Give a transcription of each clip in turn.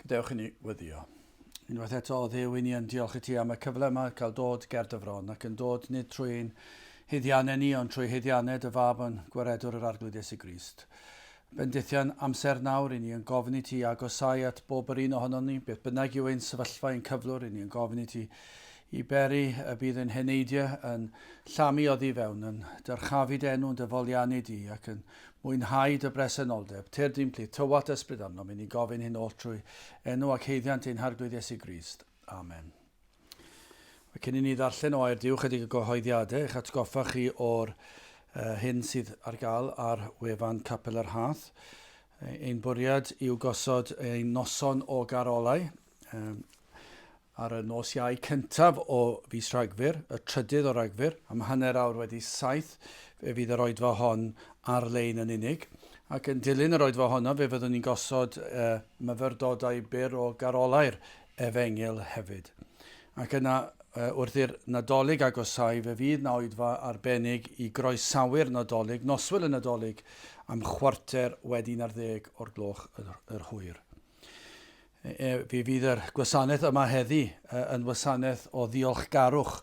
Gadewch i ni wyddio. Unwaith eto o Dduw, i ni yn diolch i ti am y cyfle yma cael dod ger dy fron ac yn dod nid trwy'n hyddiannau ni, ond trwy hyddiannau dy fab yn gwaredwr yr arglwydd Iesu Grist. Bendithiau'n amser nawr, i ni yn gofyn i ti agosau at bob yr un ohono ni, beth bynnag yw ein sefyllfa ein cyflwr, i ni yn gofyn i ti i beri y bydd yn heneidiau yn llamu oddi fewn, yn dyrchafu enw, yn dyfoliannu di ac yn mwynhau dy bresenoldeb. Teir dim plith, tywat ysbryd arno, mi ni gofyn hyn ôl trwy enw ac heiddiant ein harglwydd Iesu Grist. Amen. Cyn i ni ddarllen o air Duw chydig y gyhoeddiadau, eich atgoffa chi o'r hyn sydd ar gael ar wefan Nghapel yr Rhath. Ein bwriad yw gosod ein noson o garolau ar y nos iau cyntaf o fis Rhagfyr, y trydydd o Rhagfyr, am hanner awr wedi 7, fe fydd yr oedfa hon ar-lein yn unig. Ac yn dilyn yr oedfa honno, fe fyddwn ni'n gosod myfyrdodau byr o garolau'r Efengil hefyd. Ac yna, wrth i'r Nadolig agosau, fe fydd na oedfa arbennig i groesawu'r Nadolig, noswyl y Nadolig, am 9:15 o'r gloch yr hwyr. Fe fydd yr gwasanaeth yma heddi yn wasanaeth o ddiolchgarwch.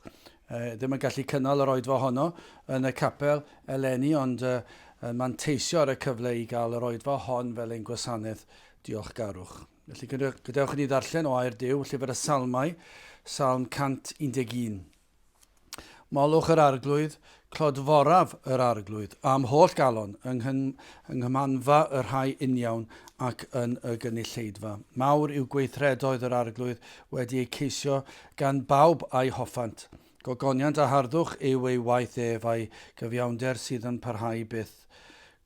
Ddim yn gallu cynnal yr oedfa honno yn y capel eleni, ond manteisio ar y cyfle i gael yr oedfa hon fel ein gwasanaeth diolchgarwch. Felly gadewch i ni ddarllen o air Duw, llyfr y Salmau, Salm 111. Molwch yr arglwydd, clodforaf yr arglwydd, am holl galon, yng nghymanfa y rhai uniawn ac yn y gynulleidfa. Mawr yw gweithredoedd yr arglwydd wedi eu ceisio gan bawb a'i hoffant. Gogoniant a harddwch yw ei waith ef a'i gyfiawnder sydd yn parhau byth.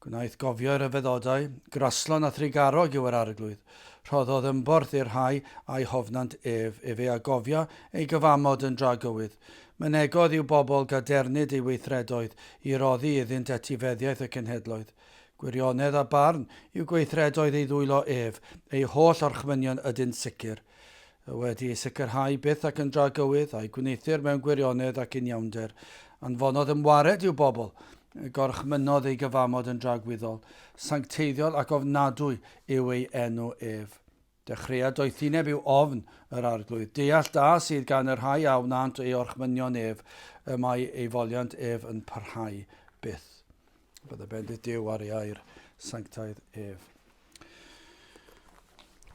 Gwnaeth gofio yr yfeddodau, graslon a thrigarog yw yr arglwydd. Rhoddodd ymborth i'r rhai a'i hofnant ef ei agofio ei gyfamod yn dragywydd. Mynegodd yw bobl gadernid ei weithredoedd i roddi iddynt etifeddiaeth y cenhedloedd. Gwirionedd a barn yw gweithredoedd ei ddwylo ef, ei holl orchmynion ydynt sicr. Wedi ei sicrhau byth ac yn dragywydd a'i gwneithir mewn gwirionedd ac uniawnder. Anfonodd ymwared yw bobl, gorchmynodd ei gyfamod yn dragwyddol, sancteiddiol ac ofnadwy yw ei enw ef. Dechreuad doethineb yw ofn yr arglwydd. Deall da sydd gan yr rhai a wnant ei orchmynion ef, y mae ei foliant ef yn parhau byth. Bydde bendith Duw ar ei air sanctaidd ef.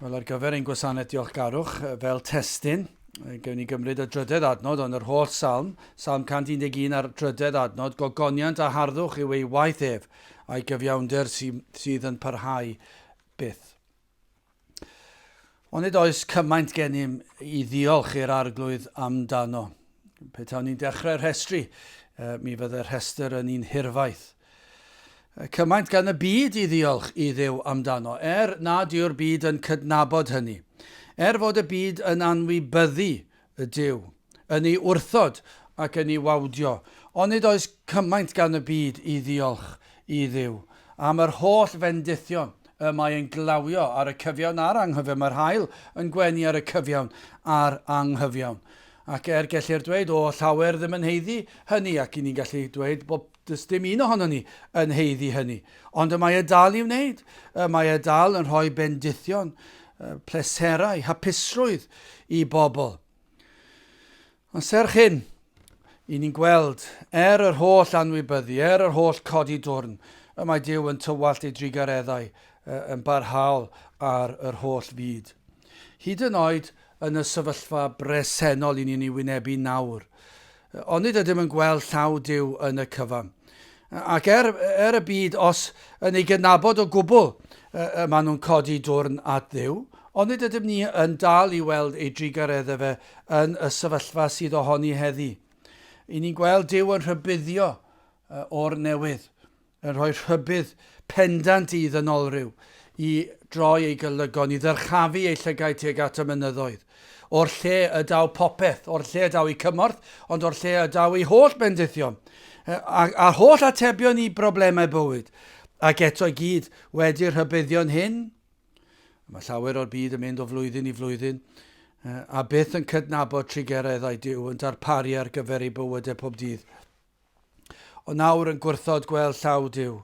Wel, ar gyfer ein gwasanaeth diolchgarwch fel testyn, gewn ni gymryd y drydedd adnod ond yr holl salm, Salm 111 ar drydedd adnod, gogoniant a harddwch yw ei waith ef a'i gyfiawnder sydd yn parhau byth. Ond nid oes cymaint gennym i ddiolch i'r arglwydd amdano. Petawn ni'n dechrau'r rhestru, mi fydde'r rhestr yn un hirfaith. Cymaint gan y byd i ddiolch i Dduw amdano, nad yw'r byd yn cydnabod hynny. Fod y byd yn anwybyddu y Duw, yn ei wrthod ac yn ei wawdio. Ond nid oes cymaint gan y byd i ddiolch i Dduw am yr holl fendithion mae e'n glawio ar y cyfiawn a'r anghyfiawn. Mae'r haul yn gwenu ar y cyfiawn a'r anghyfiawn. Ac gellir dweud, llawer ddim yn heiddi hynny, ac i ni'n gallu dweud bod dim un ohono ni yn heiddi hynny. Ond mae e dal i wneud. Mae e dal yn rhoi bendithion, pleserau, hapusrwydd i bobl. Ond serch hyn, i ni'n gweld, yr holl anwybyddu, yr holl codi dwrn, mae Duw yn tywallt ei drigareddau yn barhaol ar yr holl fyd. Hyd yn oed yn y sefyllfa bresennol i ni'n ei wynebu nawr. Ond nid ydym yn gweld llaw Duw yn y cyfan. Ac y byd, os yn ei gynabod o gwbl, maen nhw'n codi dwrn at Dduw, ond nid ydym ni yn dal i weld ei drigareddau fe yn y sefyllfa sydd ohoni heddi. I ni'n gweld Duw yn rhybuddio o'r newydd, yn rhoi rhybudd pendant i ddynolryw, i droi ei golygon, i ddyrchafu ei llygau tuag at y mynyddoedd. O'r lle y daw popeth, o'r lle y daw i cymorth, ond o'r lle y daw i holl bendithion. A'r holl atebion i broblemau bywyd. Ac eto i gyd wedi'r rhybuddion hyn, mae llawer o'r byd yn mynd o flwyddyn i flwyddyn, a byth yn cydnabod trigereddau Duw yn darparu ar gyfer ei bywydau pob dydd. Ond nawr yn gwrthod gweld llaw Duw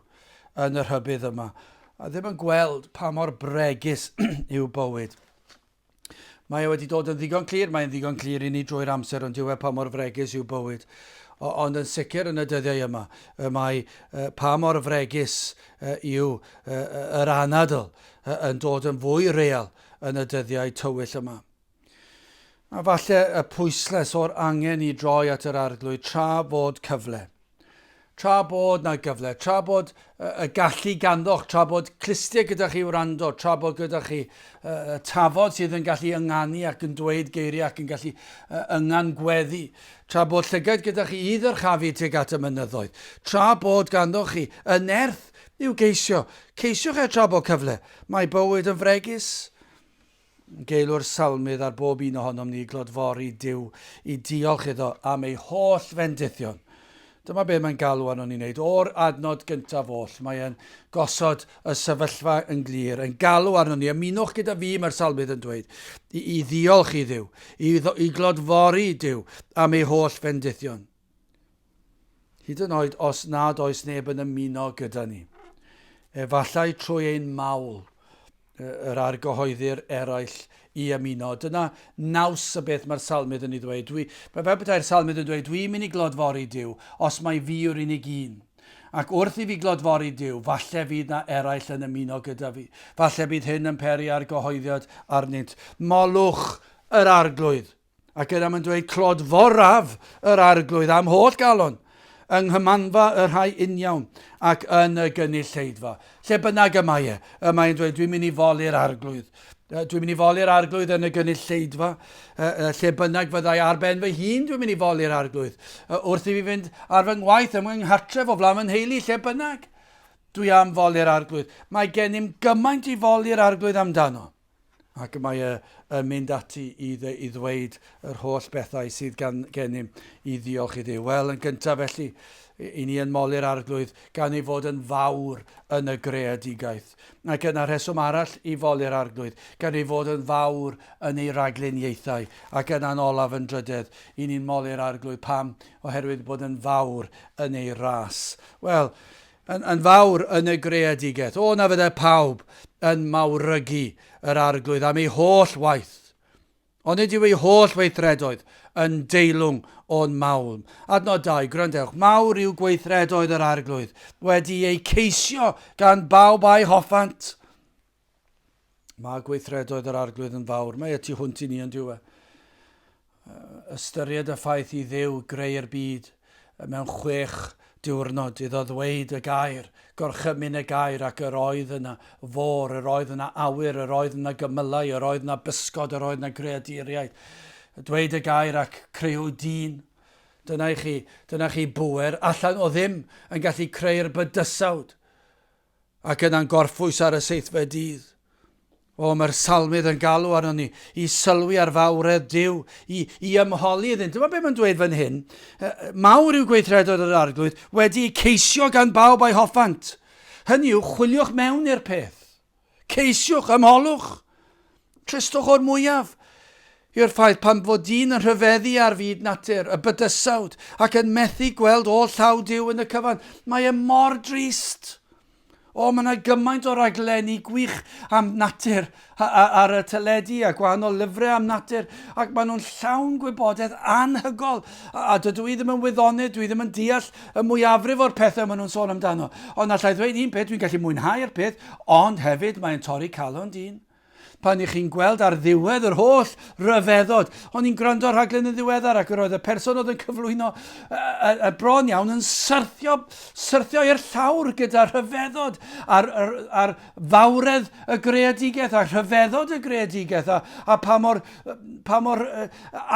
yn y rhybudd yma, a ddim yn gweld pa mor bregus yw bywyd. Mae wedi dod yn ddigon clir, mae'n ddigon clir i ni drwy'r amser, ond diwe pa mor fregus yw bywyd. Ond yn sicr yn y dyddiau yma, mae pa mor fregus yw yr anadl yn dod yn fwy real yn y dyddiau tywyll yma. A falle y pwysles o'r angen i droi at yr arglwydd tra bod cyfle. Tra bod na gyfle, tra bod y gallu ganddoch, tra bod clustia gyda chi wrando, tra bod gyda chi tafod sydd yn gallu ynganu ac yn dweud geiriau ac yn gallu yngan gweddi, tra bod llygad gyda chi i ddyrchafu tuag at y mynyddoedd, tra bod ganddoch chi y nerth i'w geisio. Ceisiwch tra bod cyfle. Mae bywyd yn fregus. Geilwr salmydd ar bob un ohonom ni glodfori Duw i diolch iddo am ei holl fendithion. Dyma be mae'n galw arno ni wneud. O'r adnod gyntaf oll, mae'n gosod y sefyllfa yn glir, yn galw arno ni, ymunwch gyda fi, mae'r salmydd yn dweud, i ddiolch i Dduw, i glodfori Duw am ei holl fendithion. Hyd yn oed os nad oes neb yn ymuno gyda ni. Efallai trwy ein mawl, yr argyhoeddir eraill i ymuno. Dyna naws y beth mae'r salmydd yn ei ddweud. Mae fel bethau'r salmydd yn dweud, dwi'n mynd i glodfori Duw os mai fi yw'r unig un. Ac wrth i fi glodfori Duw, falle fydd na eraill yn ymuno gyda fi. Falle bydd hyn yn peri argyhoeddiad arnynt. Molwch yr arglwydd. Ac yna mae'n dweud clodforaf yr arglwydd am holl galon. Yng nghymanfa y rhai uniawn ac yn y gynulleidfa. Lle bynnag y mae e. Mae'n dweud, dwi'n mynd i foli'r arglwydd. Dwi'n mynd i foli'r arglwydd yn y gynulleidfa. Lle bynnag fyddai ar ben fy hun, dwi'n mynd i foli'r arglwydd. Wrth i fi fynd ar fy ngwaith ym nghartref o flaen fy nheulu, lle bynnag. Dwi am foli'r arglwydd. Mae gennym gymaint i foli'r arglwydd amdano. Ac mae yn mynd ati i ddweud yr holl bethau sydd gennym i ddiolch i Dduw. Wel, yn gyntaf felly, i ni yn moli'r arglwydd gan ei fod yn fawr yn y greadigaeth. Ac yna rheswm arall i foli'r arglwydd, gan ei fod yn fawr yn ei ragluniaethau. Ac yna'n olaf yn drydedd, i ni'n moli'r arglwydd pam oherwydd bod yn fawr yn ei ras. Wel, yn fawr yn y greadigaeth. O na fydde pawb yn mawrygu yr arglwydd am ei holl waith. Ond nid yw ei holl weithredoedd yn deilwng o'n mawl. Adnod 2, gwrandewch, mawr yw gweithredoedd yr arglwydd wedi ei ceisio gan bawb a'i hoffant. Mae gweithredoedd yr arglwydd yn fawr. Mae y tu hwnt i ni yn diwe. Ystyried y ffaith i Dduw greu'r byd mewn 6 diwrnod iddo ddweud y gair, gorchymyn y gair ac yr oedd yna fôr, yr oedd yna awyr, yr oedd yna gymylau, yr oedd yna bysgod, yr oedd yna greaduriaid. Dweud y gair ac creu dyn. Dyna chi bwer, allan o ddim yn gallu creu'r bydysawd ac yna'n gorffwys ar y seithfed dydd. O, mae'r salmydd yn galw arno ni i sylwi ar fawredd Duw, i ymholi iddyn. Dyma beth mae'n dweud fan hyn. Mawr yw gweithredoedd yr arglwydd wedi ceisio gan bawb a'i hoffant. Hynny yw, chwiliwch mewn i'r peth. Ceisiwch, ymholwch. Tristwch o'r mwyaf. Yw'r ffaith pan fod dyn yn rhyfeddu ar fyd natur, y bydysawd, ac yn methu gweld o llaw Duw yn y cyfan. Mae e mor drist. O, mae yna gymaint o raglenni gwych am natur ar y teledu a gwahanol lyfrau am natur, ac maen nhw'n llawn gwybodaeth anhygol. A dydw i ddim yn wyddonydd, dwi ddim yn deall y mwyafrif o'r pethau maen nhw'n sôn amdano. Ond allai ddweud un peth, dwi'n gallu mwynhau'r peth, ond hefyd mae'n torri calon dyn. Pan i chi'n gweld ar ddiwedd yr holl ryfeddod. O'n i'n gwrando ar rhaglen y ddiweddar ac roedd y person oedd yn cyflwyno y bron iawn yn syrthio i'r llawr gyda rhyfeddod ar fawredd y greadigaeth a rhyfeddod y greadigaeth a pa mor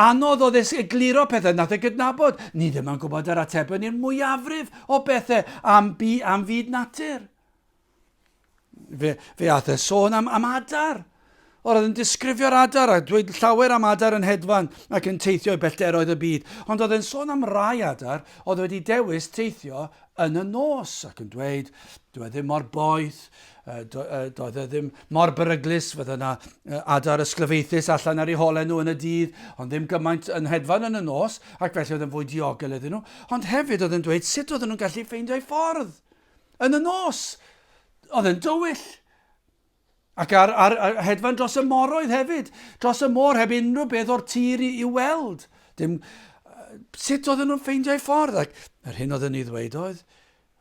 anodd oedd egluro pethau nath e gydnabod. Ni ddim yn gwybod yr atebion i'r mwyafrif o bethau am fyd natur. Fe ath e sôn am adar. Oedd yn disgrifio'r adar a dweud llawer am adar yn hedfan ac yn teithio i bellteroedd y byd. Ond oedd yn sôn am rai adar oedd wedi dewis teithio yn y nos ac yn dweud, dwi ddim mor boeth, doedd e ddim mor beryglus, fydd yna adar ysglyfaethus allan ar eu holen nhw yn y dydd, ond ddim gymaint yn hedfan yn y nos, ac felly oedd yn fwy diogel iddyn nhw. Ond hefyd oedd yn dweud sut oedd nhw'n gallu ffeindio'u ffordd yn y nos. Oedd yn dywyll. Ac ar hedfan dros y moroedd hefyd. Dros y môr heb unrhyw beth o'r tir i weld. Sut oedden nhw'n ffeindio'u ffordd? Ac yr hyn oedden ni ddweud oedd,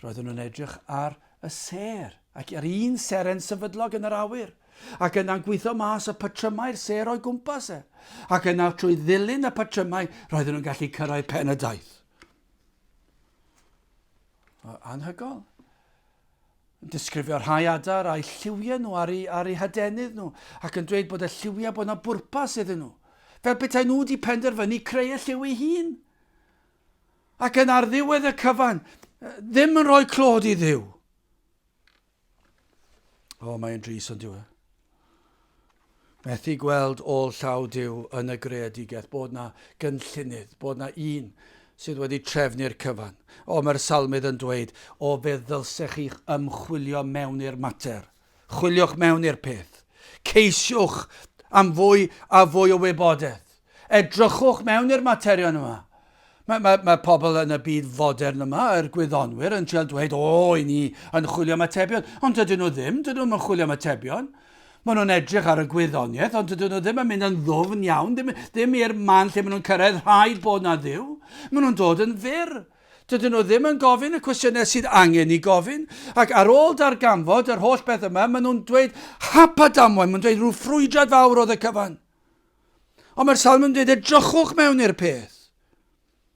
roedden nhw'n edrych ar y ser. Ac ar un seren sefydlog yn yr awyr. Ac yna'n gweithio mas y patrymau'r ser o'i gwmpas e. Ac yna trwy ddilyn y patrymau, roedden nhw'n gallu cyrraedd pen y daith. Anhygol. Disgrifio rhai adar a'i lliwiau nhw ar eu hadenydd nhw ac yn dweud bod y lliwiau bod yna bwrpas iddyn nhw. Fel bethau nhw wedi penderfynu creu y lliw eu hun. Ac yn ar ddiwedd y cyfan, ddim yn rhoi clod i Dduw. Mae'n dris ond diw e. Methu gweld ôl llaw Duw yn y greadigaeth, bod na gynllunydd, bod na un sydd wedi trefnu'r cyfan. Mae'r salmydd yn dweud, fe ddylsech chi ymchwilio mewn i'r mater. Chwiliwch mewn i'r peth. Ceisiwch am fwy a fwy o wybodaeth. Edrychwch mewn i'r materion yma. Mae pobl yn y byd fodern yma, yr gwyddonwyr, yn trial dweud, i ni yn chwilio am atebion. Ond dydyn nhw ddim, dydyn nhw'n chwilio am atebion. Maen nhw'n edrych ar y gwyddoniaeth, ond dydyn nhw ddim yn mynd yn ddwfn iawn, ddim i'r man lle maen nhw'n cyrraedd rhaid bod na Dduw. Maen nhw'n dod yn fyr. Dydyn nhw ddim yn gofyn y cwestiynau sydd angen i gofyn. Ac ar ôl darganfod yr holl beth yma, maen nhw'n dweud hap a damwain, maen nhw'n dweud rhyw ffrwydrad fawr oedd y cyfan. Ond mae'r salm yn dweud edrychwch mewn i'r peth.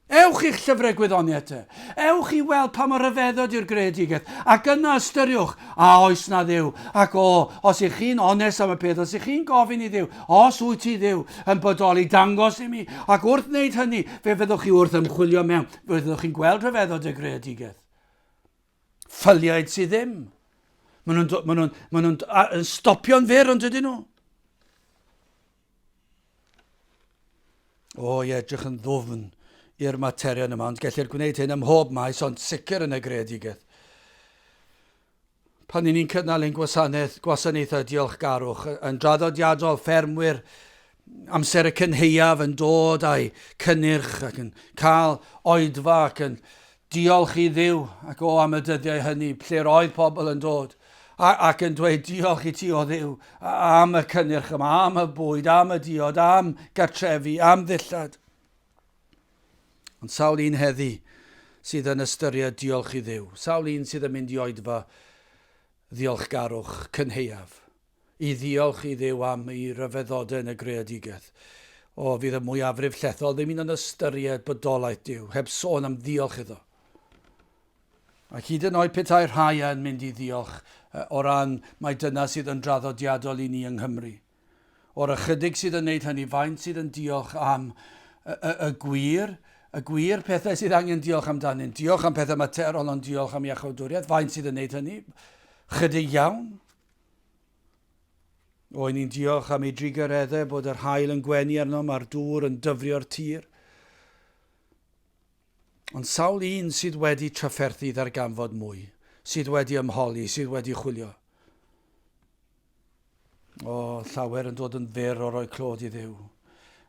Ewch i'ch llyfrau gwyddoniaeth te. Ewch i weld pa mor ryfeddod yw'r greadigaeth. Ac yna ystyriwch, oes na Dduw. Ac os ych chi'n onest am y peth, os ych chi'n gofyn i Dduw, os wyt ti Dduw yn bodoli dangos i mi. Ac wrth wneud hynny, fe fyddwch chi wrth ymchwilio mewn. Fe fyddwch chi'n gweld ryfeddod y greadigaeth. Ffyliaid sydd ddim. Maen nhw'n stopio'n fyr ond ydyn nhw. Edrych yn ddwfn i'r materion yma, ond gellir gwneud hyn ym mhob maes, ond sicr yn y greadigaeth. Pan ni'n cynnal ein gwasanaeth y diolchgarwch, yn draddodiadol ffermwyr amser y cynheuaf yn dod â'i cynnyrch ac yn cael oedfa ac yn diolch i Dduw ac am y dyddiau hynny, lle roedd pobl yn dod ac yn dweud diolch i ti o Dduw am y cynnyrch yma, am y bwyd, am y diod, am gartrefi, am ddillad. Ond sawl un heddi sydd yn ystyried diolch i Dduw. Sawl un sydd yn mynd i oedfa ddiolchgarwch cynheuaf. I ddiolch i Dduw am ei ryfeddodau yn y greadigaeth. Fydd y mwyafrif llethol ddim yn ystyried bodolaeth Duw, heb sôn am ddiolch iddo. Ac hyd yn oed petai'r rhai yn mynd i ddiolch o ran mae dyna sydd yn draddodiadol i ni yng Nghymru. O'r ychydig sydd yn neud hynny, faint sydd yn diolch am y gwir pethau sydd angen diolch amdanyn. Diolch am pethau materol, ond diolch am iachawdwriaeth. Faint sydd yn neud hynny? Chydig iawn. Ni'n diolch am ei drigareddau bod yr haul yn gwenu arno, mae'r dŵr yn dyfrio'r tir. Ond sawl un sydd wedi trafferthu ddarganfod mwy, sydd wedi ymholi, sydd wedi chwilio. Llawer yn dod yn fyr o roi clod i Dduw,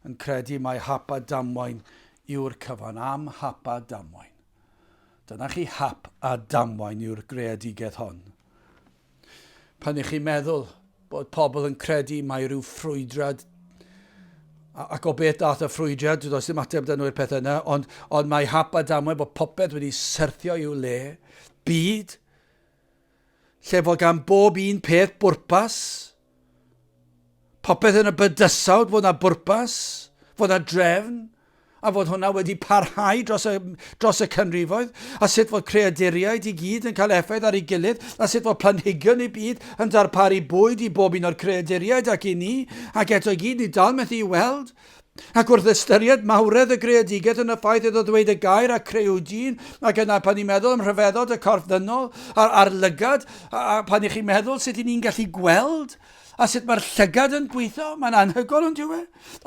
yn credu mai hap a damwain yw'r cyfan, am hap a damwain. Dyna chi hap a damwain yw'r greadigaeth hon. Pan ych chi'n meddwl bod pobl yn credu mai rhyw ffrwydrad, ac o beth dath y ffrwydrad, dwi'n does ddim ateb dyn nhw'r peth yna, ond mae hap a damwain bod popeth wedi syrthio i'w le, byd, lle fod gan bob un peth bwrpas, popeth yn y bydysawd fod na bwrpas, fod na drefn, a fod hwnna wedi parhau dros y cynrifoedd, a sut fod creaduriaid i gyd yn cael effaith ar ei gilydd, a sut fod planhigion i byd yn darparu bwyd i bob un o'r creaduriaid ac i ni, ac eto i gyd ni dal methu i weld. Ac wrth ystyried mawredd y greadigaeth yn y ffaith iddo ddweud y gair a creu dyn, ac yna pan ni'n meddwl am rhyfeddod y corff ddynol a'r lygad, a pan i chi'n meddwl sut i ni'n gallu gweld, a sut mae'r llygad yn gweithio, mae'n anhygoel yn diwy.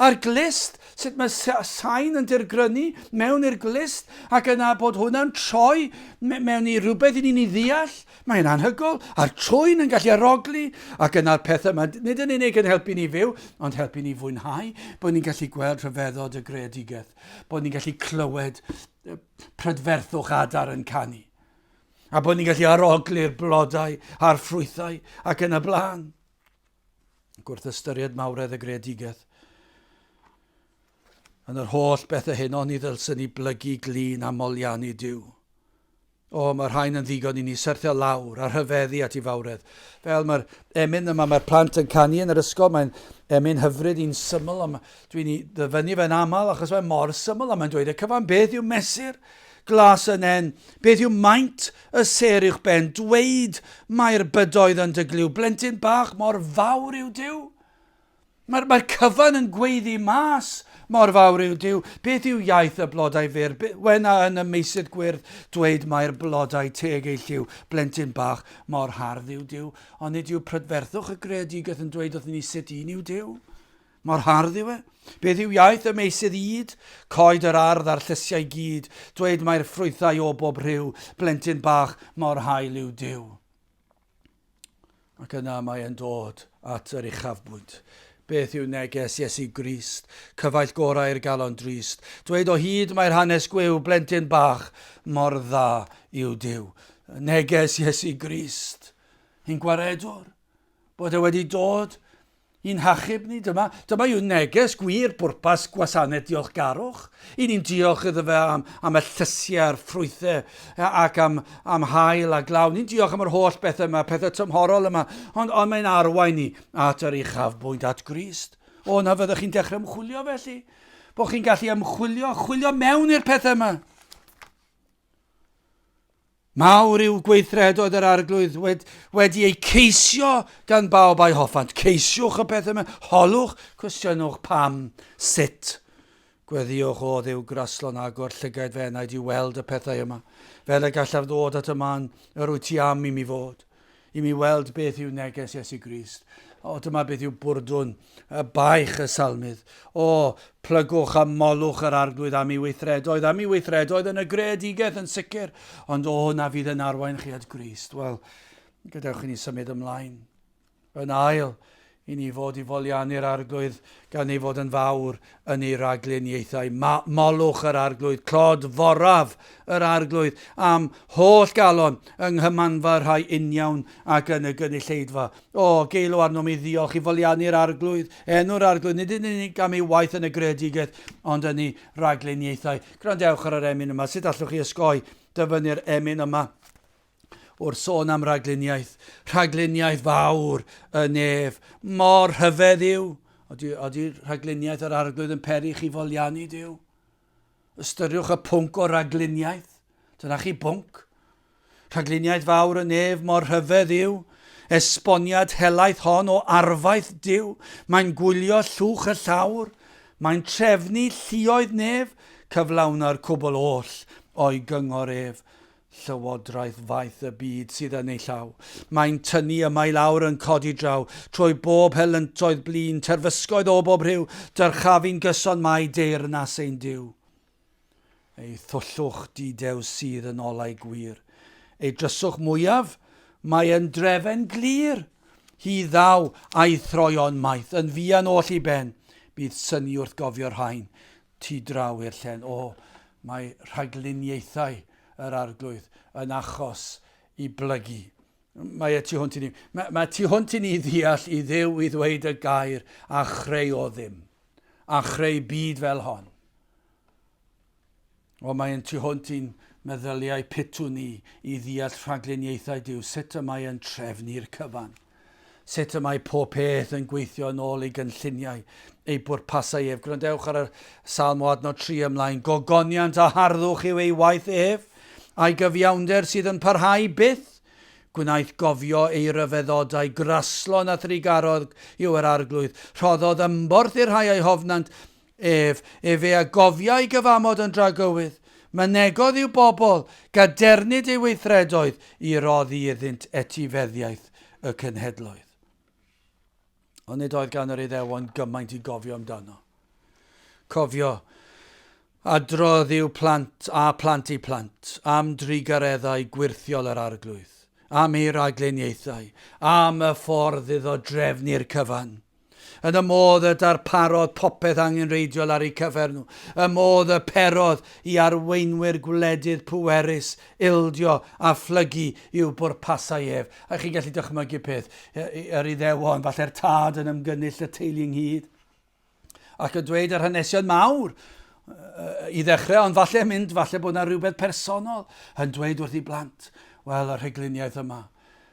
A'r glist, sut mae sain yn dirgrynu mewn i'r glist, ac yna bod hwnna'n troi mewn i rhywbeth i ni'n ei ddeall, mae'n anhygoel. A'r trwyn yn gallu arogli, ac yna'r pethau yma, nid yn unig yn helpu ni fyw, ond helpu ni fwynhau, bod ni'n gallu gweld rhyfeddod y greadigaeth, bod ni'n gallu clywed prydferthwch adar yn canu, a bod ni'n gallu arogli'r blodau a'r ffrwythau ac yn y blaen. Gwrth ystyried mawredd y greadigaeth. Yn yr holl bethau hyn, ond ni ddylsyn ni blygu glin a moliannu Duw. Mae'r rhain yn ddigon i ni syrthio lawr a rhyfeddu at ei fawredd. Fel mae'r emyn yma, mae'r plant yn canu yn yr ysgol, mae'n emyn hyfryd i'n syml. Dwi'n ei ddyfynu fe'n aml achos mae'n mor syml, a mae'n dweud, y cyfan beth yw mesur glas yn en, beth yw maint y ser uwch ben, dweud mae'r bydoedd yn dygliw, blentyn bach mor fawr yw Duw. Mae'r cyfan yn gweiddi mas mor fawr yw Duw. Beth yw iaith y blodau fyr? Wena yn y meysydd gwyrdd dweud mae'r blodau teg ei lliw. Blentyn bach mor hardd yw Duw. Ond nid yw prydferthwch y greadigaeth yn dweud wrthyn ni sut un yw Duw. Mor hardd yw e. Beth yw iaith y meysydd yd? Coed yr ardd a'r llysiau gyd. Dweud mae'r ffrwythau o bob rhyw. Blentyn bach mor hael yw Duw. Ac yna mae'n dod at yr uchafbwynt. Beth yw neges Iesu Grist, cyfaill gorau i'r galon drist. Dweud o hyd mae'r hanes gwew, blentyn bach, mor dda yw Duw. Neges Iesu Grist. Hi'n gwaredwr, bod e wedi dod i'n hachub ni. Dyma yw neges gwir bwrpas Gwasanaeth Diolchgarwch. I ni'n diolch iddo fe am y llysiau a'r ffrwythau ac am hael a glaw. Ni'n diolch am yr holl bethau yma, pethau tymhorol yma. Ond mae'n arwain ni at yr uchafbwynt at Grist. Na fyddwch chi'n dechrau ymchwilio felly. Bo chi'n gallu chwilio mewn i'r pethau yma. Mawr yw gweithredoedd yr arglwydd wedi ei ceisio gan bawb a'i hoffant. Ceisiwch y pethau yma, holwch, cwestiynwch pam, sut. Gweddiwch o ddiw graslon agor llygaid fenaid i weld y pethau yma. Fel y gallaf ddod at y man yr wyt ti am i mi fod. I mi weld beth yw neges Iesu Grist. Dyma beth yw bwrdwn y baich y salmydd. Plygwch a molwch yr arglwydd am ei weithredoedd yn y greadigaeth yn sicr. Ond na fydd yn arwain chi at Grist. Wel, gadewch i ni symud ymlaen. Yn ail, i ni fod i foliannu'r arglwydd gan ei fod yn fawr yn ei ragluniaethau. Molwch yr arglwydd, clod foraf yr arglwydd am holl galon yng nghymanfa rhai uniawn ac yn y gynulleidfa. Geilw arno mi ddiolch i foliannu'r arglwydd, enw'r arglwydd, nid yn unig am ei waith yn y greadigaeth, ond yn ei ragluniaethau. Grandewch ar yr emyn yma, sut allwch chi osgoi dyfynu'r emyn yma? Wrth sôn am ragluniaeth fawr y nef, mor hyfedd yw. Ydy'r ragluniaeth yr arglwydd yn peri chi foliannu Duw? Ystyriwch y pwnc o ragluniaeth. Dyna chi bwnc. Ragluniaeth fawr y nef, mor hyfedd yw. Esboniad helaeth hon o arfaith Duw. Mae'n gwylio llwch y llawr. Mae'n trefnu lluoedd nef, cyflawna'r cwbl oll o'i gyngor ef. Llywodraeth faith y byd sydd yn ei llaw. Mae'n tynnu yma i lawr yn codi draw, trwy bob helyntoedd blin, terfysgoedd o bob rhyw, dyrchafu'n gyson mai deyrnas ein Duw. Ei thwllwch didew sydd yn olau gwir. Ei dryswch mwyaf, mae yn drefen glir. Hi ddaw a'i throion maith, yn fian oll i ben. Bydd syni wrth gofio'r rhain, tu draw i'r llen. Mae rhagluniaethau yr arglwydd yn achos i blygu. Mae tu hwnt i ni. Mae tu hwnt i ni ddeall i Dduw i ddweud y gair a chreu o ddim. A chreu byd fel hon. Mae'n tu hwnt i'n meddyliau pitw ni i ddeall rhagluniaethau Duw. Sut y mae'n trefnu'r cyfan. Sut y mae pob peth yn gweithio yn ôl ei gynlluniau, ei bwrpasau ef. Gwrandewch ar y Salm o adnod 3 ymlaen. Gogoniant a harddwch yw ei waith ef. A'i gyfiawnder sydd yn parhau byth, gwnaeth gofio ei ryfeddodau, graslon a thrigarodd yw yr arglwydd, rhoddodd ymborth i'r rhai ei hofnant ef e a gofiau gyfamod yn dragywydd, mynegodd yw bobl, gadernid ei weithredoedd i roddi iddynt etifeddiaeth y cenhedloedd. Ond nid oedd gan yr Iddewon gymaint i gofio amdano. Cofio, adrodd yw plant a plant i plant, am drigareddau gwirthiol yr arglwydd, am ei ragluniaethau, am y ffordd iddo drefnu'r cyfan. Yn y modd y darparod popeth angenreidiol ar eu cyfer nhw. Y modd y perodd i arweinwyr gwledydd pwerus, ildio a phlygu i'w bwrpasau ef. A chi'n gallu dychmygu peth, yr Iddewon, falle'r tad yn ymgynnull y teulu ynghyd. Ac yn dweud yr hanesion mawr i ddechrau, ond falle bod yna rhywbeth personol yn dweud wrth i blant, wel, y rhegluniaeth yma.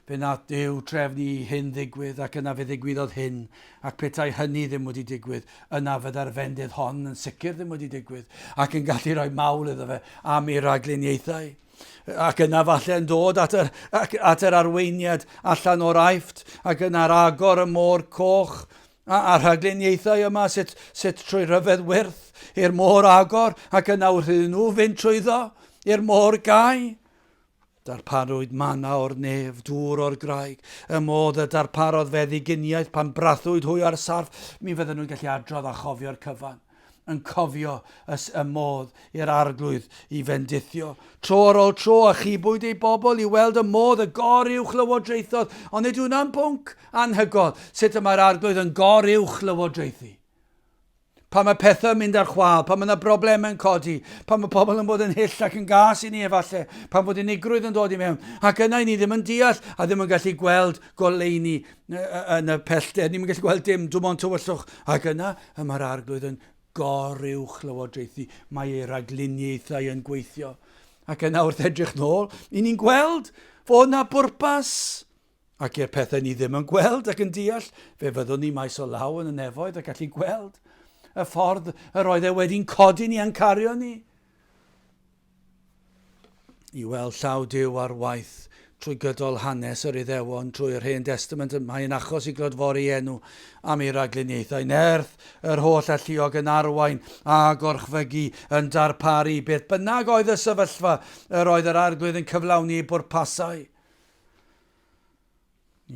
Fe nath Duw trefnu hyn ddigwydd ac yna fe ddigwyddodd hyn ac petai hynny ddim wedi digwydd yna fyddai'r fendydd hon yn sicr ddim wedi digwydd ac yn gallu rhoi mawl iddo fe am ei ragluniaethau ac yna falle yn dod at yr arweiniad allan o'r Aifft ac yna'r agor y môr coch a'r rhagluniaethau yma sut trwy ryfedd wyrth i'r môr agor ac yna wrth iddyn nhw fynd trwyddo i'r môr gau. Darparwyd mana o'r nef, dŵr o'r graig, y modd y darparodd feddyginiaeth pan brathwyd hwy ar sarf, mi fydden nhw'n gallu adrodd a chofio'r cyfan, yn cofio y modd i'r arglwydd i fendithio. Tro ar ôl tro a chibwyd ei bobl i weld y modd y goruwch lywodraethodd, ond nid hwnna'n pwnc anhygoel, sut mae'r arglwydd yn goruwch lywodraethu. Pa mae pethau'n mynd ar chwal, pa mae yna broblemau yn codi, pa mae pobl yn bod yn hyll ac yn gas i ni efallai, pa bod unigrwydd yn dod i mewn, ac yna i ni ddim yn deall a ddim yn gallu gweld goleuni yn y pellter, ni'n gallu gweld dim, dwi'n ond tywyllwch, ac yna mae'r arglwydd yn goruwch lywodraethu, mae ei ragluniaethau yn gweithio. Ac yna wrth edrych nôl, i ni'n gweld fod yna bwrpas, ac i'r pethau ni ddim yn gweld ac yn deall, fe fyddwn ni maes o law yn y nefoedd ac gallu gweld y ffordd yr oedd e wedi'n codi ni a'n cario ni. I weld llaw Duw ar waith trwy gydol hanes yr Iddewon, trwy'r Hen Testament, mae'n achos i glodfori enw am ei ragluniaethau. Nerth yr holl alluog yn arwain a gorchfygu yn darparu beth bynnag oedd y sefyllfa yr oedd yr arglwydd yn cyflawni ei bwrpasau.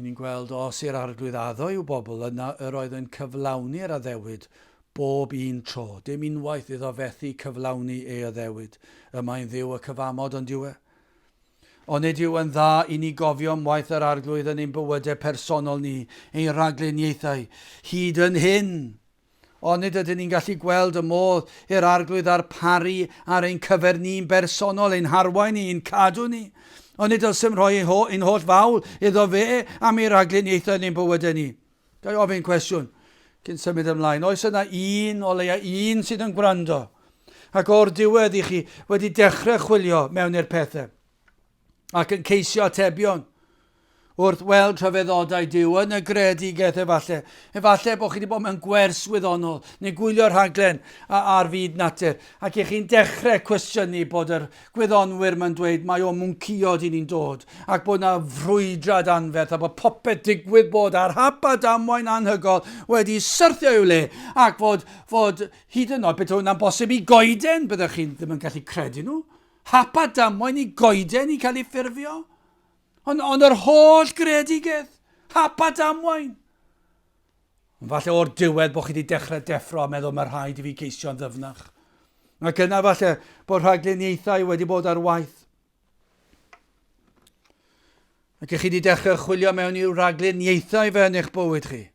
Ni'n gweld os i'r arglwydd addo i'w bobl yna yr oedd yn cyflawni'r addewid bob un tro. Dim unwaith iddo fethu cyflawni ei addewid. Mae'n Dduw y cyfamod ond yw e. Ond nid yw yn dda i ni gofio am waith yr arglwydd yn ein bywydau personol ni, ein ragluniaethau, hyd yn hyn. Ond nid ydyn ni'n gallu gweld y modd i'r arglwydd arparu ar ein cyfer ni'n bersonol, ein harwain ni, ein cadw ni. Ond nid ylsym rhoi ein holl fawl iddo fe am ei ragluniaethau yn ein bywydau ni. Gai ofyn cwestiwn cyn symud ymlaen. Oes yna o leia un sydd yn gwrando ac o'r diwedd i chi wedi dechrau chwilio mewn i'r pethau ac yn ceisio atebion wrth weld rhyfeddodau Duw yn y greadigaeth efallai. Efallai bod chi wedi bod mewn gwers wyddonol neu gwylio rhaglen ar fyd natur ac i chi'n dechrau cwestiynu bod yr gwyddonwyr ma'n dweud mae o mwnciod i ni'n dod ac bod yna frwydrad anferth a bod popeth digwydd bod ar hap a damwain anhygol wedi syrthio i'w le ac fod hyd yn oed beth hwnna'n bosib i goeden byddwch chi ddim yn gallu credu nhw. Hap a damwain i goeden i cael ei ffurfio. Ond yr holl greadigaeth, hap a damwain. Falle o'r diwedd bod chi wedi dechrau deffro a meddwl mae'r rhaid i fi ceisio'n ddyfnach. Ac yna falle bod rhagluniaethau wedi bod ar waith. Ac chi wedi dechrau chwilio mewn i'w ragluniaethau fe yn eich bywyd chi.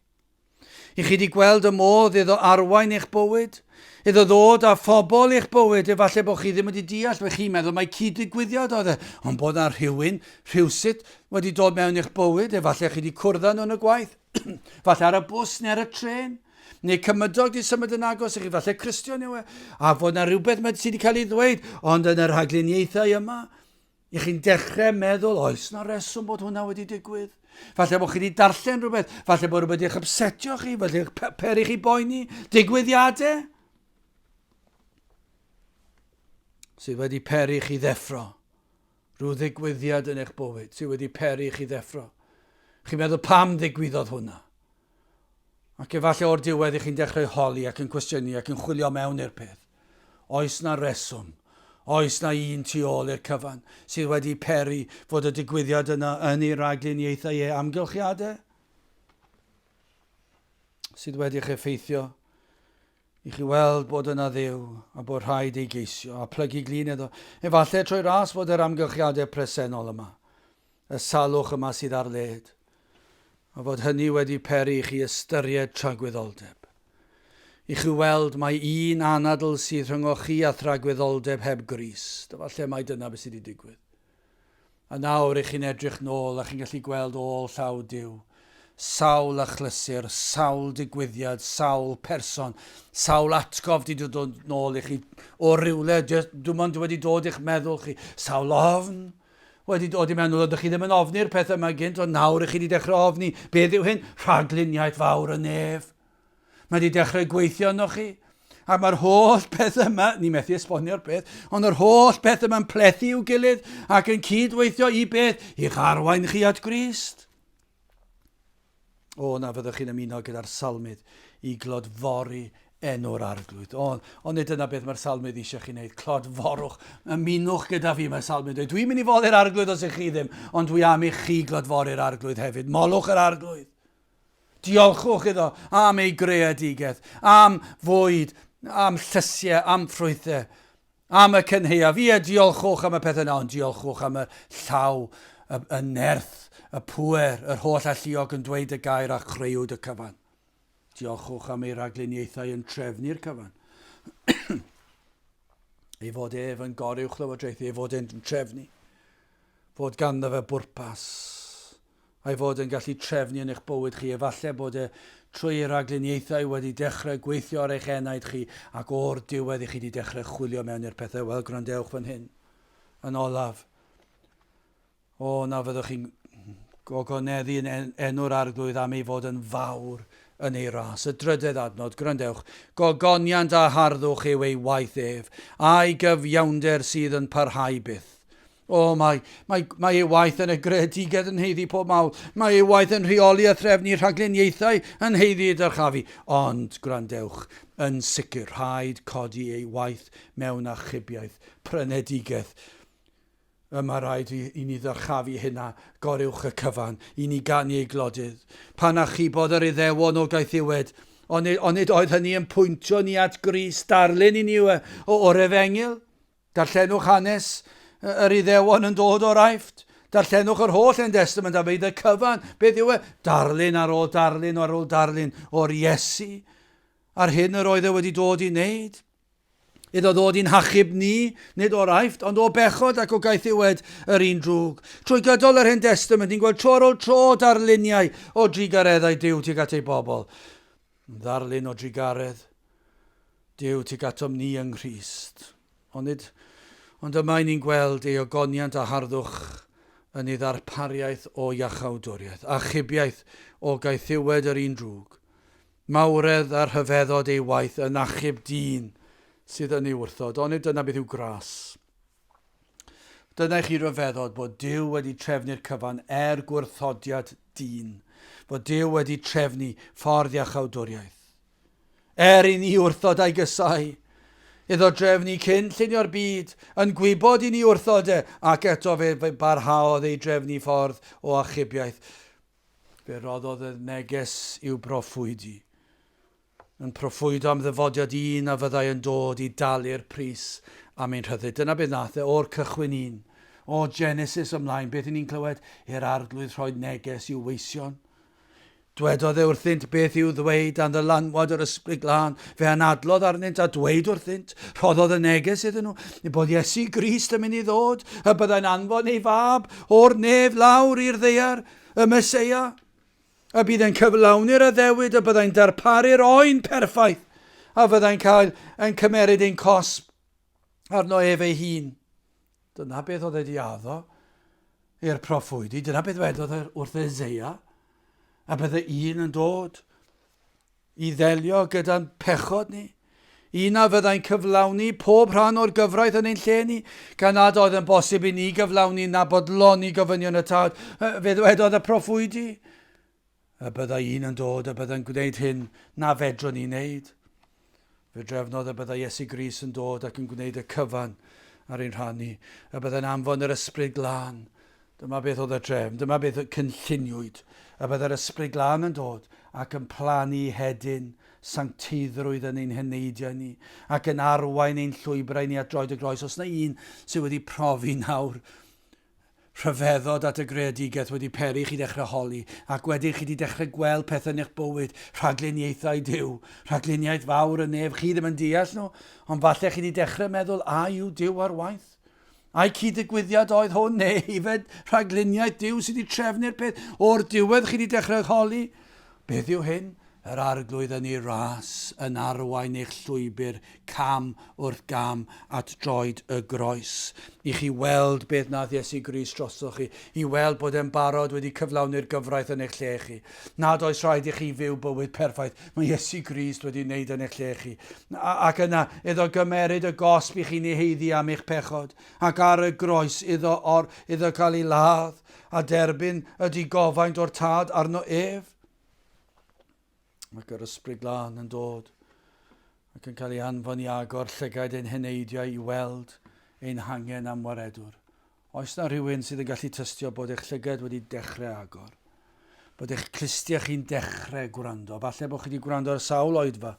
I chi wedi gweld y modd iddo arwain eich bywyd, iddo ddod â phobl i'ch bywyd, efallai bod chi ddim wedi deall, fe chi'n meddwl mae cyd-ddigwyddiad oedd e, ond bod yna rhywsut wedi dod mewn i'ch bywyd, efallai chi wedi cwrdd nhw yn y gwaith, falle ar y bws neu ar y tren, neu cymydog di symud yn agos i chi, falle Cristion yw e, a fod yna rhywbeth sydd wedi cael ei ddweud, ond yn yr rhagluniaethau yma, i chi'n dechrau meddwl, oes na reswm bod hwnna wedi digwydd. Falle bod chi wedi darllen rhywbeth, falle bod rhywbeth i'ch upsetio chi, falle peri chi boeni, digwyddiadau sydd wedi peri chi ddeffro. Rhyw ddigwyddiad yn eich bywyd sydd wedi peri chi ddeffro. Chi'n meddwl pam ddigwyddodd hwnna. Ac efallai o'r diwedd i chi'n dechrau holi ac yn cwestiynu ac yn chwilio mewn i'r peth. Oes na reswm. Oes na un tu ôl i'r cyfan sydd wedi peri fod y digwyddiad yna yn ei ragluniaethau ei amgylchiadau sydd wedi eich effeithio i chi weld bod yna Dduw a bod rhaid ei geisio a plygu glin iddo. Efallai trwy ras fod yr amgylchiadau presennol yma, y salwch yma sydd ar led. a fod hynny wedi peri i chi ystyried tragwyddoldeb. I chi weld mae un anadl sydd rhwngwch chi a thragwyddoldeb heb Grist. Falle mai dyna beth sydd wedi digwydd. A nawr i chi'n edrych nôl a chi'n gallu gweld ôl llaw Duw. Sawl achlysur, sawl digwyddiad, sawl person, sawl atgof di dod nôl i chi o rywle, dwi'n ond wedi dod i'ch meddwl chi, sawl ofn wedi dod i meddwl, ydych chi ddim yn ofni'r pethau yma gynt, ond nawr i chi wedi dechrau ofni, beth yw hyn? Rhagluniaeth fawr y nef. Mae wedi dechrau gweithio yno chi, a mae'r holl pethau yma, ni methu esbonio'r peth, ond yr holl pethau yma'n plethu i'w gilydd ac yn cydweithio i beth? I'ch arwain chi at Grist. O, na fyddwch chi'n ymuno gyda'r salmydd i glodfori enw'r arglwydd. O, nid yna beth mae'r salmydd eisiau chi wneud. Clodforwch, ymunwch gyda fi, mae'r salmydd dweud. Dwi'n mynd i fod i'r arglwydd os ych chi ddim, ond dwi am i chi glodfori'r arglwydd hefyd. Molwch yr arglwydd. Diolchwch iddo am ei greadigaeth, am fwyd, am llysiau, am ffrwythau, am y cynheuaf. Fi diolchwch am y pethau yna, ond diolchwch am y llaw, y nerth, y pŵer, yr holl alluog yn dweud y gair a chreuwyd y cyfan. Diolchwch am ei ragluniaethau yn trefnu'r cyfan. Ei fod ef yn goriwch llywodraethu, ei fod e'n trefnu. Fod ganddo fe bwrpas. Ei fod yn gallu trefnu yn eich bywyd chi. Efallai bod e trwy'r ragluniaethau wedi dechrau gweithio ar eich enaid chi ac o'r diwedd i chi wedi dechrau chwilio mewn i'r pethau. Wel, gwrandewch fan hyn. Yn olaf. O, na fyddwch chi'n gogoneddu yn enw'r arglwydd am ei fod yn fawr yn ei ras. Y drydedd adnod, gwrandewch, gogoniant a harddwch yw ei waith ef, a'i gyfiawnder sydd yn parhau byth. O, mae ei waith yn y gredigedd yn heiddi pob mawl. Mae ei waith yn rheoli a threfnu rhagluniaethau yn heiddi y dyrchafu. Ond, gwrandewch, yn sicr, rhaid codi ei waith mewn achubiaeth, prynedigeth. Yma rhaid i ni ddyrchafu hynna, goriwch y cyfan, i ni gannu ei glodydd. Pan achubod yr Iddewon o gaethiwed, ond nid oedd hynny yn pwyntio ni at Grist, darlun i ni o'r Efengil. Darllenwch hanes yr Iddewon yn dod o'r Aifft. Darllenwch yr holl yn testament a feid y cyfan. Beth yw e? Darlun ar ôl darlun ar ôl darlun o'r Iesu. Ar hyn yr oedd e wedi dod i wneud. Iddo ddod i'n hachub ni, nid o'r Aifft, ond o bechod ac o gaethiwed yr un drwg. Trwy gydol yr Hen Testament, ni'n gweld tro ar ôl tro darluniau o drigareddau Duw tuag at ei bobl. Ddarlun o drigaredd Duw tuag atom ni yng Nghrist. Ond yma ni'n gweld ei ogoniant a harddwch yn ei ddarpariaeth o iachawdwriaeth, achubiaeth o gaethiwed yr un drwg. Mawredd ar hyfeddod ei waith yn achub dyn sydd yn ei wrthod, ond dyna beth yw gras. Dyna chi ryfeddod bod Duw wedi trefnu'r cyfan gwrthodiad dyn, bod Duw wedi trefnu ffordd iachawdwriaeth. I ni wrthod a'i gysau, iddo drefnu cyn llunio'r byd, yn gwybod i ni wrthod ac eto fe barhaodd ei drefnu ffordd o achubiaeth. Fe roddodd y neges i'w proffwydi. Yn proffwydo am ddyfodiad un a fyddai yn dod i dalu'r pris am ein rhyddid. Dyna beth nath o'r cychwyn un, o Genesis ymlaen, beth ni'n clywed, i'r arglwydd rhoi neges i'w weision. Dwedodd wrthynt beth i'w ddweud am ddylanwad yr ysbryd glân, fe anadlodd arnynt a dweud wrthynt, rhoddodd y neges iddyn nhw, bod Iesu Grist yn mynd i ddod, y byddai'n anfon ei fab o'r nef lawr i'r ddaear, y Meseia. A bydd e'n cyflawni'r addewid a byddai'n darparu'r oen perffaith a fyddai'n cael yn cymeryd ein cosb arno ef ei hun. Dyna beth oedd wedi addo i'r proffwydi. Dyna beth wedodd wrth Eseia. A bydde un yn dod i ddelio gyda'n pechod ni. Un a fyddai'n cyflawni pob rhan o'r gyfraith yn ein lle ni, gan nad oedd yn bosib i ni gyflawni na bodloni gofynion y tad. Fe ddwedodd y proffwydi. A byddai un yn dod a byddai'n gwneud hyn na fedron ni wneud. Fe drefnodd a byddai Iesu Grist yn dod ac yn gwneud y cyfan ar ein rhannu. A byddai'n anfon yr ysbryd glân. Dyma beth oedd y drefn, dyma beth cynlluniwyd. A byddai'r ysbryd glân yn dod ac yn plannu hedyn sancteiddrwydd yn ein heneidiau ni ac yn arwain ein llwybrau ni at droed y groes. Os na un sydd wedi profi nawr rhyfeddod at y greadigaeth wedi peri chi dechrau holi, ac wedyn chi wedi dechrau gweld pethau yn eich bywyd, rhagluniaethau Duw, rhagluniaeth fawr yn nef, chi ddim yn deall nhw, ond falle chi wedi dechrau meddwl, a yw Duw ar waith? A'i cyd-ddigwyddiad oedd hwn, neu hefyd rhagluniaeth Duw sydd wedi trefnu'r peth, o'r diwedd chi wedi dechrau holi? Beth yw hyn? Yr arglwydd yn ei ras yn arwain eich llwybr cam wrth gam at droed y groes. I chi weld beth nath Iesu Grist drosoch chi. I weld bod e'n barod wedi cyflawni'r gyfraith yn eich lle chi. Nad oes rhaid i chi fyw bywyd perffaith. Mae Iesu Grist wedi wneud yn eich lle chi. Ac yna, iddo gymeryd y gosb i chi'n heiddi am eich pechod. Ac ar y groes iddo cael ei ladd a derbyn ydi gofaint o'r tad arno ef. Ac yr ysbryd glân yn dod ac yn cael ei anfon i agor llygaid ein heneidiau i weld ein hangen am waredwr. Oes na rhywun sydd yn gallu tystio bod eich llygaid wedi dechrau agor? Bod eich clustia chi'n dechrau gwrando? Falle bod chi wedi gwrando ar sawl oedfa,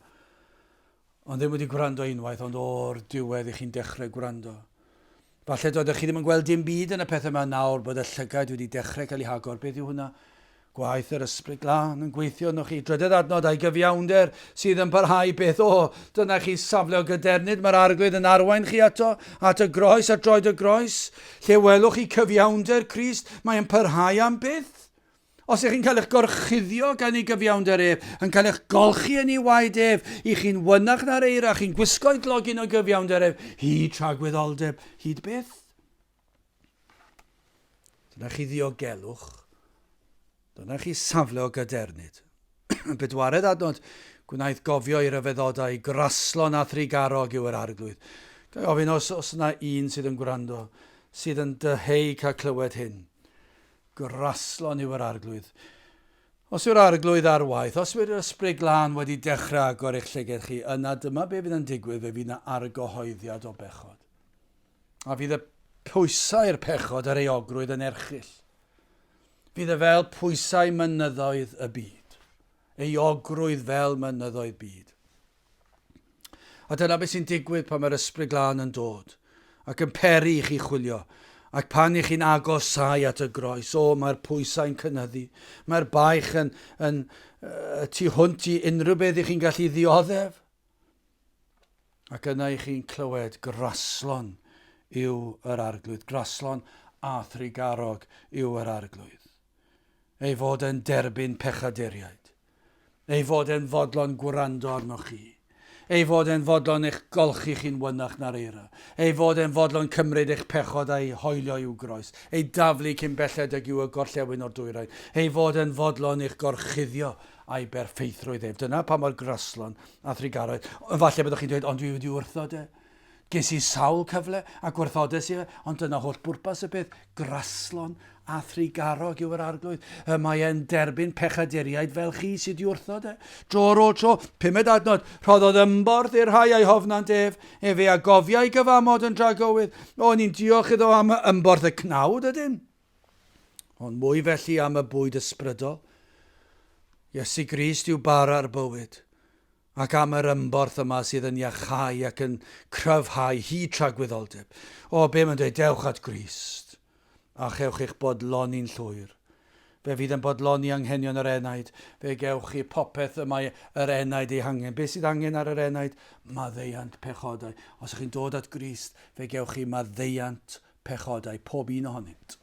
ond ddim wedi gwrando unwaith, ond o'r diwedd i chi'n dechrau gwrando. Falle doeddech chi ddim yn gweld dim byd yn y pethau yma nawr bod y llygaid wedi dechrau cael ei agor. Beth yw hwnna? Gwaith yr ysbryd glân yn gweithio arnoch chi. Drydydd adnod a'i gyfiawnder sydd yn parhau beth dyna chi safle o gydernid. Mae'r arglwydd yn arwain chi at y groes, at droed y groes. Lle welwch chi cyfiawnder Crist, mae'n parhau am beth. Os ych chi'n cael eich gorchuddio gan ei gyfiawnder ef, yn cael eich golchi yn ei waed ef, i chi'n wynach na'r eira, chi'n gwisgo'i glogin o gyfiawnder ef, hyd tragwyddoldeb, hyd beth. Dyna chi ddiogelwch. Dyna chi safle o gydernid. Bedwaredd adnod, gwnaeth gofio i'r yfeddodau, graslon a thrigarog yw yr arglwydd. Gael ofyn os yna un sydd yn gwrando, sydd yn dyheu cael clywed hyn. Graslon yw yr arglwydd. Os yw'r arglwydd ar waith, os yw'r ysbryd glân wedi dechrau agor eich llyged chi, yna dyma be fydd yn digwydd, fe fydd yna argyhoeddiad o bechod. A fydd y pwysau'r pechod yr eogrwydd yn erchyll. Fydd e fel pwysau mynyddoedd y byd. Eogrwydd fel mynyddoedd byd. A dyna beth sy'n digwydd pan mae'r ysbryd glân yn dod. Ac yn peri i chi chwilio. Ac pan i chi'n agosau at y groes. Mae'r pwysau'n cynyddu. Mae'r baich yn tu hwnt i unrhyw beth i chi'n gallu ddioddef. Ac yna i chi'n clywed graslon yw yr arglwydd. Graslon a thrigarog yw yr arglwydd. Ei fod yn derbyn pechaduriaid. Ei fod yn fodlon gwrando arnoch chi. Ei fod yn fodlon eich golchi chi'n wynach na'r eira. Ei fod yn fodlon cymryd eich pechod a'i hoelio i'w groes. Ei daflu cyn belled yw y gorllewin o'r dwyrain. Ei fod yn fodlon eich gorchuddio a'i berffeithrwydd ef. Dyna pa mor graslon a thrigaroedd. Falle byddwch chi'n dweud, ond dwi wedi wrthod e. Ges i sawl cyfle a gwerthodes i fe, ond dyna holl bwrpas y peth, graslon a thrigarog yw yr arglwydd. Mae e'n derbyn pechaduriaid fel chi sydd i wrthod e. Dro'r o tro, 5 adnod, rhoddodd ymborth i'r rhai a'i hofnant ef a gofiau gyfamod yn dragowydd. O'n i'n diolch iddo am ymborth y cnawd ydyn. Ond mwy felly am y bwyd ysbrydol. Iesu Grist yw bara'r bywyd. Ac am yr ymborth yma sydd yn iachau ac yn cryfhau hyd tragwyddoldeb. Be mae'n dweud, dewch at Grist, a chewch eich bodloni'n llwyr. Fe fydd yn bodloni anghenion yr enaid, fe gewch chi popeth y mae yr enaid ei hangen. Be sydd angen ar yr enaid? Maddeiant pechodau. Os ych chi'n dod at Grist, fe gewch chi maddeiant pechodau, pob un ohonynt.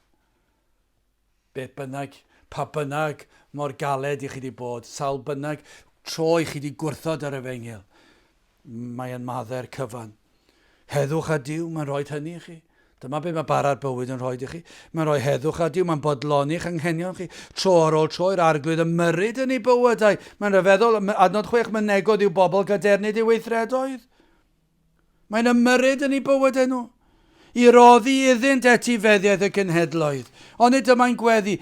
Beth bynnag, pa bynnag mor galed i chi wedi bod, sawl bynnag, tro i chi wedi gwrthod ar y fengil. Mae'n madder cyfan. Heddwch a Duw, mae'n rhoi hynny i chi. Dyma be mae bara'r bywyd yn rhoi i chi. Mae'n rhoi heddwch a Duw, mae'n bodloni eich anghenion chi. Tro ar ôl tro i'r arglwydd ymyrryd yn ei bywydau. Mae'n rhyfeddol, adnod 6, mae'n negodd yw bobl gydernid i'w weithredoedd. Mae'n ymyrryd yn ei bywydau nhw. I roddi iddynt etifeddiaeth y genhedloedd. Ond nid yma'n gweddi,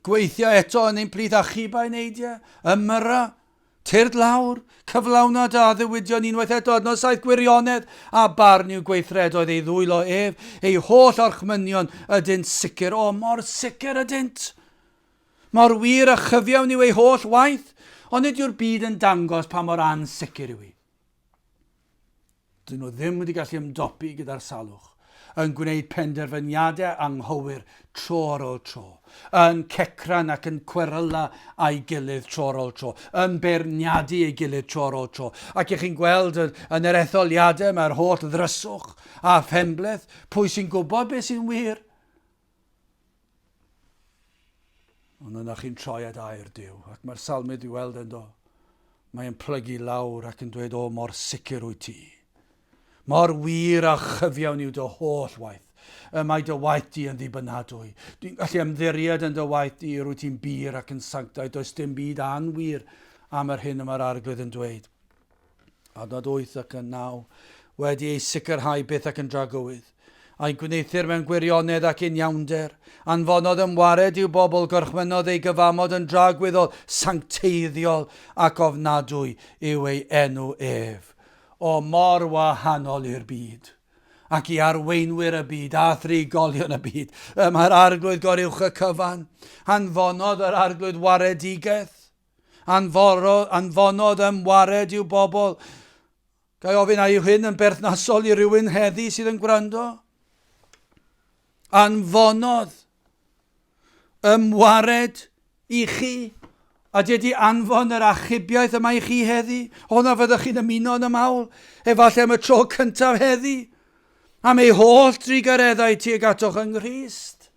gweithio eto yn ein plith achub a'i neidiau, ymyra, tyrd lawr, cyflawnad a ddiwydion unwaith eto, adnod 7 gwirionedd, a barn yw gweithredoedd ei ddwylo ef, ei holl orchmynion ydynt sicr, mor sicr ydynt. Mor wir a chyfiawn yw ei holl waith, ond nid yw'r byd yn dangos pa mor ansicr yw hi. Dyn nhw ddim wedi gallu ymdopi gyda'r salwch. yn gwneud penderfyniadau anghywir tro ar ôl tro, yn cecran ac yn cweryla a'i gilydd tro ar ôl tro, yn beirniadu ei gilydd tro ar ôl tro. Ac chi'n gweld yn yr etholiadau mae'r holl ddryswch a phembleth, pwy sy'n gwybod beth sy'n wir? Ond yna chi'n troi at air Duw, ac mae'r salmydd i weld yn do. Mae'n plygu lawr ac yn dweud, o, mor sicr wyt ti. Mor wir a chyfiawn yw dy holl waith. Mae dy waith di yn ddibynadwy. Dwi'n gallu ymddiried yn dy waith di, rwy ti'n bir ac yn sanctaidd. Does dim byd anwir am yr hyn mae'r arglwydd yn dweud. Adnod 8 ac yn 9, wedi ei sicrhau beth ac yn dragywydd. A'i gwneithir mewn gwirionedd ac yn iawnder. Anfonodd ymwared i'w bobl, gorchmynodd ei gyfamod yn dragwyddol, sancteiddiol ac ofnadwy yw ei enw ef. O mor wahanol i'r byd, ac i arweinwyr y byd, a thrigolion y byd. Mae'r arglwydd goruwch y cyfan, anfonodd yr arglwydd waredigaeth, anfonodd ymwared i'w bobl. Gai ofyn a yw hyn yn berthnasol i rywun heddi sydd yn gwrando? Anfonodd ymwared i chi. A dydy anfon yr achubiaeth yma i chi heddi? Hwna fyddwch chi'n ymuno yn y mawl? Efallai am y tro cyntaf heddi? Am ei holl trigareddau tuag atoch yng Nghrist?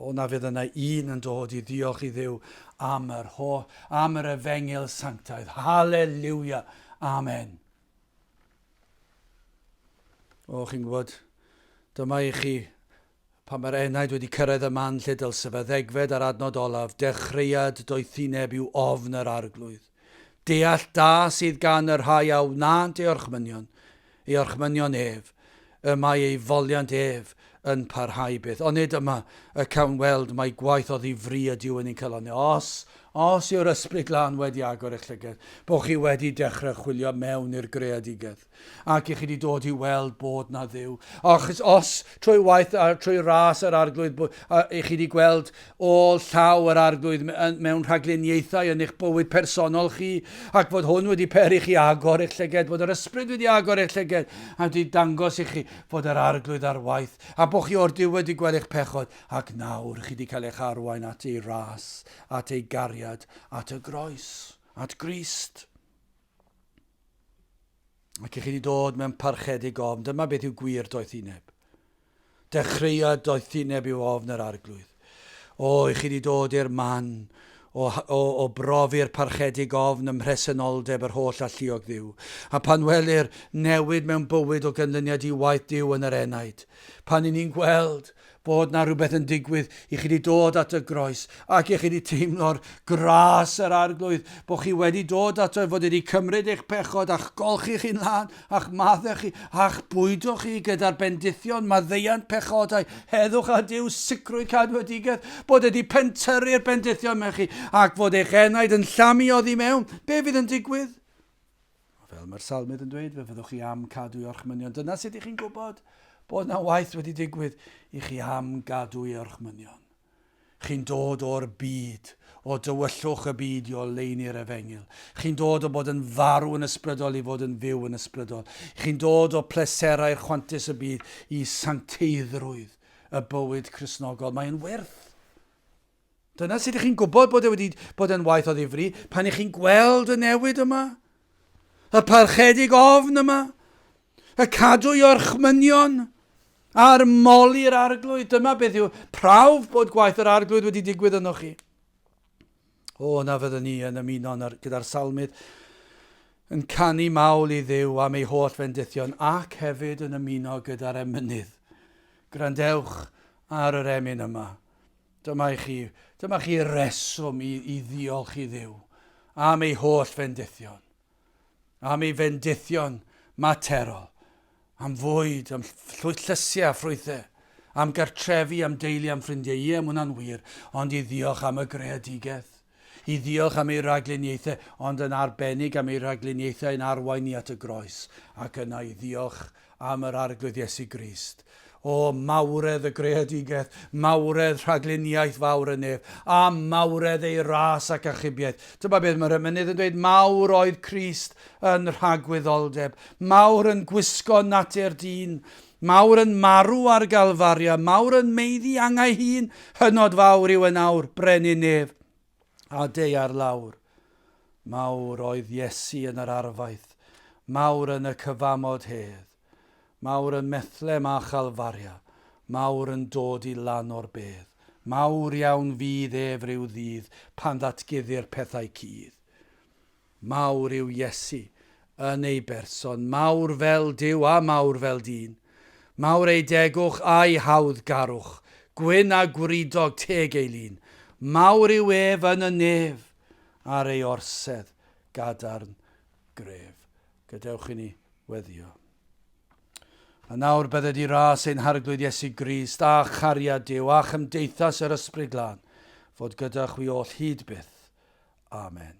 Hwna fydd yna un yn dod i ddiolch i Dduw am yr efengil sanctaidd. Halleluia. Amen. O, chi'n gwybod, dyma i chi, pan mae'r enaid wedi cyrraedd y man lle dylse fe, ddegfed ar adnod olaf, dechreuad doethineb yw ofn yr arglwydd. Deall da sydd gan yr rhai a wnant ei orchmynion ef, y mae ei foliant ef yn parhau byth. Ond nid yma y cawn weld mae gwaith o ddifri ydyw yn ein cylonau. Os yw'r ysbryd glân wedi agor eich llygad, bod chi wedi dechrau chwilio mewn i'r greadigaeth, ac i chi wedi dod i weld bod na Dduw. Os trwy waith a trwy ras yr arglwydd, i chi wedi gweld ôl llaw yr arglwydd mewn rhagluniaethau yn eich bywyd personol chi, ac bod hwn wedi peri chi agor eich llygad, bod yr ysbryd wedi agor eich llygad, a wedi dangos i chi fod yr arglwydd ar waith, a bod chi o'r diwedd wedi gweld eich pechod, ac nawr chi wedi cael eich arwain at ei ras, at ei gariad, at y groes, at Grist. Ac i chi wedi dod mewn parchedig ofn, dyma beth yw gwir doethineb. Dechreuad doethineb yw ofn yr arglwydd. O, i chi wedi dod i'r man o brofi'r parchedig ofn ym mhresenoldeb yr holl alluog Dduw. A pan welir newid mewn bywyd o gynlyniad i waith Dduw yn yr enaid, pan i ni'n gweld bod na rhywbeth yn digwydd, i chi wedi dod at y groes, ac i chi wedi teimlo'r gras yr arglwydd, bod chi wedi dod ato fod wedi cymryd eich pechod a'ch golchi chi'n lan, a'ch maddau chi, a'ch bwydo chi gyda'r bendithion, maddeuant pechodau, heddwch a Duw sicrwydd cadwedigaeth, bod wedi pentyrru'r bendithion mewn chi, ac fod eich enaid yn llamu oddi mewn. Be fydd yn digwydd? Fel mae'r salmydd yn dweud, fe fyddwch chi am cadw orchmynion. Dyna sut ych chi'n gwybod bod na waith wedi digwydd i chi am gadw i orchmynion. Chi'n dod o'r byd, o dywyllwch y byd i oleini'r efengil. Chi'n dod o bod yn farw yn ysbrydol i fod yn fyw yn ysbrydol. Chi'n dod o pleserau'r chwantus y byd i sancteiddrwydd y bywyd Cristnogol. Mae'n werth. Dyna sut chi'n gwybod bod e wedi bod yn waith o ddifri, pan chi'n gweld y newid yma, y parchedig ofn yma, y cadw i orchmynion, a'r moli'r arglwydd. Dyma beth yw prawf bod gwaith yr arglwydd wedi digwydd yno chi. O, na fyddwn ni yn ymuno gyda'r salmydd yn canu mawl i Dduw am ei holl fendithion, ac hefyd yn ymuno gyda'r emynydd. Grandewch ar yr emyn yma. Dyma chi reswm i ddiolch i Dduw am ei holl fendithion. Am ei fendithion materol. Am fwyd, am llysiau a ffrwythau, am gartrefi, am deulu, am ffrindiau. Ie, mae hwnna'n wir, ond i ddiolch am y greadigaeth. I ddiolch am ei ragluniaethau, ond yn arbennig am ei ragluniaethau yn arwain ni at y groes. Ac yna i ddiolch am yr arglwydd Iesu Grist. O mawredd y greadigaeth, mawredd rhagluniaeth fawr y nef, a mawredd ei ras ac achubiaeth. Dyma beth mae'r emynydd yn dweud, mawr oedd Crist yn rhagwyddoldeb, mawr yn gwisgo natur dyn, mawr yn marw ar galfaria, mawr yn meiddi angau hun, hynod fawr yw yn awr, brenin nef, a dei ar lawr. Mawr oedd Iesu yn yr arfaith, mawr yn y cyfamod hedd, mawr yn methlem a chalfaria, mawr yn dod i lan o'r bedd, mawr iawn fydd ef ryw ddydd pan ddatguddir pethau cudd. Mawr yw Iesu yn ei berson, mawr fel Duw a mawr fel dyn, mawr ei degwch a'i hawddgarwch, gwyn a gwridog teg ei lun, mawr yw ef yn y nef, ar ei orsedd gadarn gref. Gadewch i ni weddio. A nawr bydde di ras ein harglwydd Iesu Grist a chariad Duw a chymdeithas yr ysbryd glân, fod gyda'ch wi oll hyd byth. Amen.